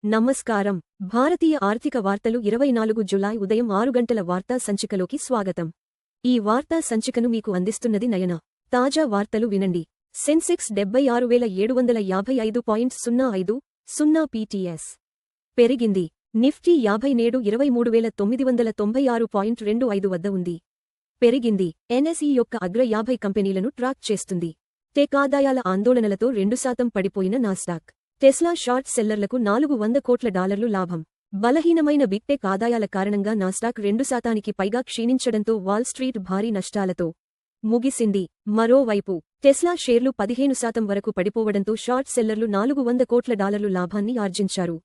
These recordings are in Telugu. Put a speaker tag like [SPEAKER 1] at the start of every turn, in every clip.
[SPEAKER 1] నమస్కారం. భారతీయ ఆర్థిక వార్తలు 24 జులై ఉదయం 6 గంటల వార్తా సంచికలోకి స్వాగతం. ఈ వార్తా సంచికను మీకు అందిస్తున్నది నయన. తాజా వార్తలు వినండి. సెన్సెక్స్ 76,755.05 పీటీఎస్ పెరిగింది. నిఫ్టీ 50 నేడు 23,996.25 వద్ద ఉంది. పెరిగింది. ఎన్ఎస్ఈ యొక్క అగ్ర 50 కంపెనీలను ట్రాక్ చేస్తుంది. టెక్ ఆదాయాల ఆందోళనలతో 2% పడిపోయిన నాస్డాక్. టెస్లా షార్ట్ సెల్లర్లకు $400 కోట్ల లాభం. బలహీనమైన బిగ్ టెక్ ఆదాయాల కారణంగా నాస్డాక్ 2% పైగా క్షీణించడంతో వాల్ స్ట్రీట్ భారీ నష్టాలతో ముగిసింది. మరోవైపు టెస్లా షేర్లు 15% వరకు పడిపోవడంతో షార్ట్ సెల్లర్లు $400 కోట్ల లాభాన్ని ఆర్జించారు.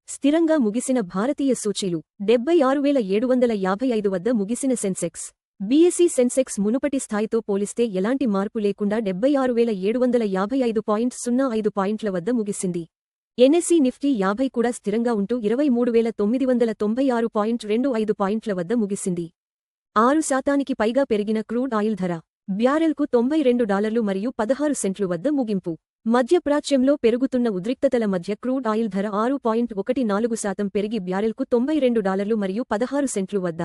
[SPEAKER 1] స్థిరంగా ముగిసిన భారతీయ సూచీలు 76,755 వద్ద ముగిసిన సెన్సెక్స్. బీఎస్ఈ సెన్సెక్స్ మునుపటి స్థాయితో పోలిస్తే ఎలాంటి మార్పు లేకుండా 76,755.05 పాయింట్ల వద్ద ముగిసింది. ఎన్ఎస్ఈ నిఫ్టీ 50 కూడా స్థిరంగా ఉంటూ 23,996.25 పాయింట్ల వద్ద ముగిసింది. 6% పైగా పెరిగిన క్రూడ్ ఆయిల్ ధర బ్యారెల్కు $92 మరియు 16 సెంట్లు వద్ద ముగింపు. మధ్యప్రాచ్యంలో పెరుగుతున్న ఉద్రిక్తతల మధ్య క్రూడ్ ఆయిల్ ధర 6.14% పెరిగి బ్యారెల్కు $92 మరియు 16 సెంట్లు వద్ద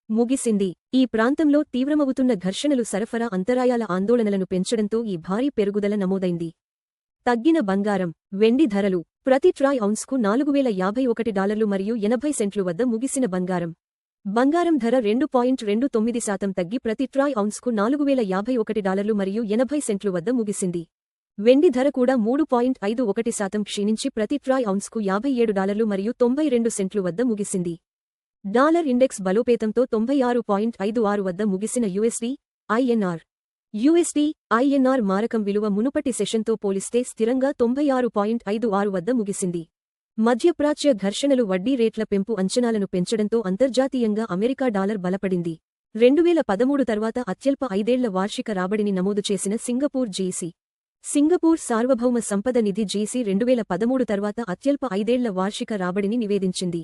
[SPEAKER 1] ముగిసింది. ఈ ప్రాంతంలో తీవ్రమవుతున్న ఘర్షణలు సరఫరా అంతరాయాల ఆందోళనలను పెంచడంతో ఈ భారీ పెరుగుదల నమోదైంది. తగ్గిన బంగారం, వెండి ధరలు ప్రతి ట్రాయ్ ఔన్స్కు $4,051 మరియు 80 సెంట్లు వద్ద ముగిసిన బంగారం ధర 2.29% తగ్గి ప్రతి ట్రాయ్ ఔన్స్కు $4,051 మరియు 80 సెంట్లు వద్ద ముగిసింది. వెండి ధర కూడా 3.51% క్షీణించి ప్రతి ట్రాయ్ ఔన్స్కు $57 మరియు 92 సెంట్లు వద్ద ముగిసింది. డాలర్ ఇండెక్స్ బలోపేతంతో 96.56 వద్ద ముగిసిన యుఎస్డి/ఐఎన్ఆర్ మారకం విలువ మునుపటి సెషన్తో పోలిస్తే స్థిరంగా 96.56 వద్ద ముగిసింది. మధ్యప్రాచ్య ఘర్షణలు వడ్డీ రేట్ల పెంపు అంచనాలను పెంచడంతో అంతర్జాతీయంగా అమెరికా డాలర్ బలపడింది. 2013 తర్వాత అత్యల్ప 5ఏళ్ల వార్షిక రాబడిని నమోదు చేసిన సింగపూర్ జీసీ. సింగపూర్ సార్వభౌమ సంపద నిధి జీసీ 2013 తర్వాత అత్యల్ప 5ఏళ్ల వార్షిక రాబడిని నివేదించింది.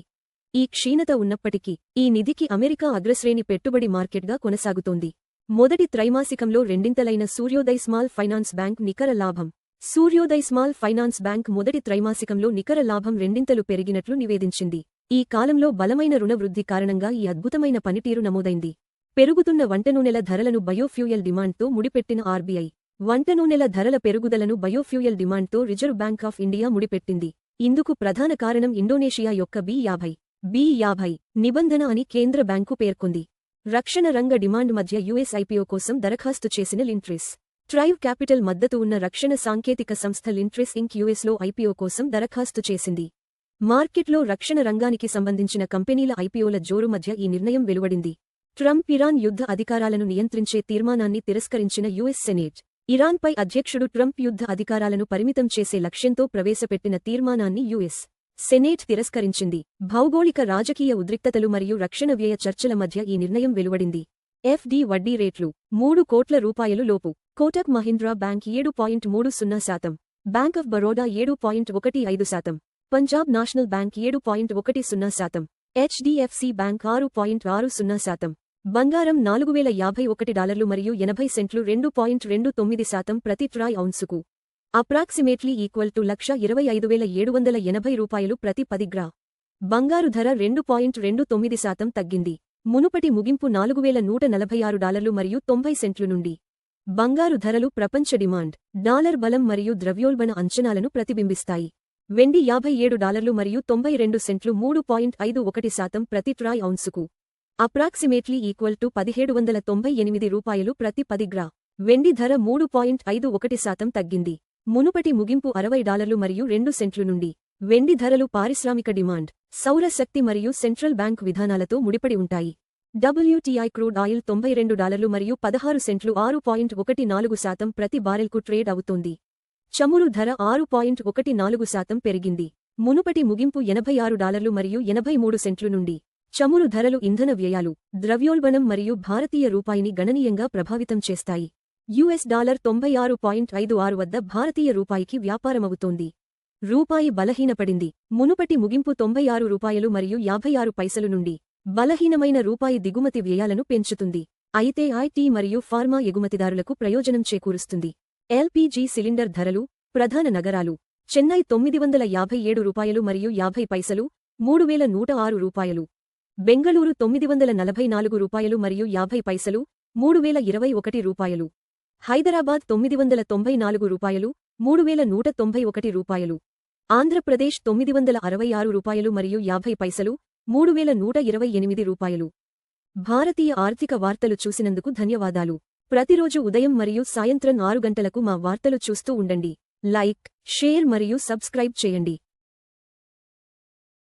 [SPEAKER 1] ఈ క్షీణత ఉన్నప్పటికీ ఈ నిధికి అమెరికా అగ్రశ్రేణి పెట్టుబడి మార్కెట్గా కొనసాగుతోంది. మొదటి త్రైమాసికంలో రెండింతలైన సూర్యోదయ్ స్మాల్ ఫైనాన్స్ బ్యాంక్ నికర లాభం. సూర్యోదయ్ స్మాల్ ఫైనాన్స్ బ్యాంక్ మొదటి త్రైమాసికంలో నికర లాభం రెండింతలు పెరిగినట్లు నివేదించింది. ఈ కాలంలో బలమైన రుణ వృద్ధి కారణంగా ఈ అద్భుతమైన పనితీరు నమోదైంది. పెరుగుతున్న వంటనూనెల ధరలను బయోఫ్యూయల్ డిమాండ్తో ముడిపెట్టిన ఆర్బీఐ. వంటనూనెల ధరల పెరుగుదలను బయోఫ్యూయల్ డిమాండ్తో రిజర్వ్ బ్యాంక్ ఆఫ్ ఇండియా ముడిపెట్టింది. ఇందుకు ప్రధాన కారణం ఇండోనేషియా యొక్క B50 నిబంధన అని కేంద్ర బ్యాంకు పేర్కొంది. రక్షణ రంగ డిమాండ్ మధ్య యుఎస్ ఐపీఓ కోసం దరఖాస్తు చేసిన లింట్రిస్ ట్రైవ్ క్యాపిటల్ మద్దతు ఉన్న రక్షణ సాంకేతిక సంస్థ లింట్రిస్ ఇంక్ యుఎస్లో ఐపీఓ కోసం దరఖాస్తు చేసింది. మార్కెట్లో రక్షణ రంగానికి సంబంధించిన కంపెనీల ఐపీఓల జోరు మధ్య ఈ నిర్ణయం వెలువడింది. ట్రంప్ ఇరాన్ యుద్ధ అధికారాలను నియంత్రించే తీర్మానాన్ని తిరస్కరించిన యుఎస్ సెనేట్. ఇరాన్పై అధ్యక్షుడు ట్రంప్ యుద్ధ అధికారాలను పరిమితం చేసే లక్ష్యంతో ప్రవేశపెట్టిన తీర్మానాన్ని యుఎస్ సెనేట్ తిరస్కరించింది. భౌగోళిక రాజకీయ ఉద్రిక్తతలు మరియు రక్షణ వ్యయ చర్చల మధ్య ఈ నిర్ణయం వెలువడింది. ఎఫ్డి వడ్డీ రేట్లు 3 కోట్ల రూపాయలు లోపు. Kotak Mahindra bank 7.30%, bank of Baroda 7.15%, Punjab national bank 7.10%, HDFC bank 6.60%. బంగారం $4,051 మరియు 80 సెంట్లు 2.29% ప్రతి ట్రాయ్ ఔన్సుకు. అప్రాక్సిమేట్లీ ఈక్వల్ టు $125,780 ప్రతి 10 గ్రా. బంగారు ధర 2.29% తగ్గింది. మునుపటి ముగింపు $4,146 మరియు 90 సెంట్లు నుండి. బంగారు ధరలు ప్రపంచ డిమాండ్, డాలర్ బలం మరియు ద్రవ్యోల్బణ అంచనాలను ప్రతిబింబిస్తాయి. వెండి $57 మరియు 92 సెంట్లు 3.51% ప్రతి ట్రాయ్ ఔన్సుకు. అప్రాక్సిమేట్లీ ఈక్వల్ టు $1,798 ప్రతి 10 గ్రా. వెండి ధర 3.51% తగ్గింది. మునుపటి ముగింపు $60 మరియు 2 సెంట్లు నుండి. వెండి ధరలు పారిశ్రామిక డిమాండ్, సౌర శక్తి మరియు సెంట్రల్ బ్యాంక్ విధానాలతో ముడిపడి ఉంటాయి. WTI క్రూడ్ ఆయిల్ $92 మరియు 16 సెంట్లు 6.14% ప్రతి బారెల్కు ట్రేడ్ అవుతోంది. చమురు ధర 6.14% పెరిగింది. మునుపటి ముగింపు $86 మరియు 83 సెంట్లు నుండి. చమురు ధరలు ఇంధన వ్యయాలు, ద్రవ్యోల్బణం మరియు భారతీయ రూపాయిని గణనీయంగా ప్రభావితం చేస్తాయి. యుఎస్ డాలర్ 96.56 వద్ద భారతీయ రూపాయికి వ్యాపారమవుతోంది. రూపాయి బలహీనపడింది. మునుపటి ముగింపు $96 మరియు 56 పైసలు నుండి. బలహీనమైన రూపాయి దిగుమతి వ్యయాలను పెంచుతుంది. అయితే ఐటీ మరియు ఫార్మా ఎగుమతిదారులకు ప్రయోజనం చేకూరుస్తుంది. ఎల్పీజీ సిలిండర్ ధరలు ప్రధాన నగరాలు చెన్నై 957 రూపాయలు మరియు 50 పైసలు 3106 రూపాయలు. బెంగళూరు 944 రూపాయలు మరియు 50 పైసలు 3021 రూపాయలు. హైదరాబాద్ 994 రూపాయలు 3191 రూపాయలు. ఆంధ్రప్రదేశ్ 966 రూపాయలు మరియు 50 పైసలు 3128 రూపాయలు. భారతీయ ఆర్థిక వార్తలు చూసినందుకు ధన్యవాదాలు. ప్రతిరోజు ఉదయం మరియు సాయంత్రం 6 గంటలకు మా వార్తలు చూస్తూ ఉండండి. లైక్, షేర్ మరియు సబ్స్క్రైబ్ చేయండి.